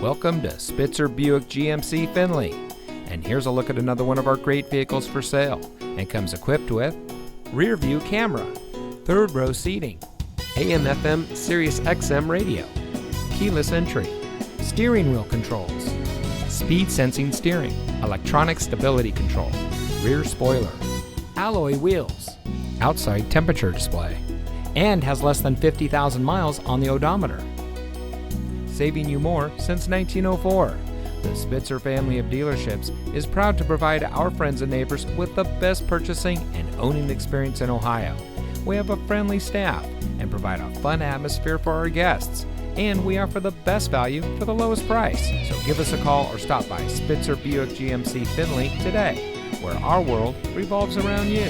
Welcome to Spitzer Buick GMC Findlay. And here's a look at another one of our great vehicles for sale. And comes equipped with rear view camera, third row seating, AM/FM Sirius XM radio, keyless entry, steering wheel controls, speed sensing steering, electronic stability control, rear spoiler, alloy wheels, outside temperature display, and has less than 50,000 miles on the odometer. Saving you more since 1904. The Spitzer family of dealerships is proud to provide our friends and neighbors with the best purchasing and owning experience in Ohio. We have a friendly staff and provide a fun atmosphere for our guests. And we offer the best value for the lowest price. So give us a call or stop by Spitzer Buick GMC Findlay today, where our world revolves around you.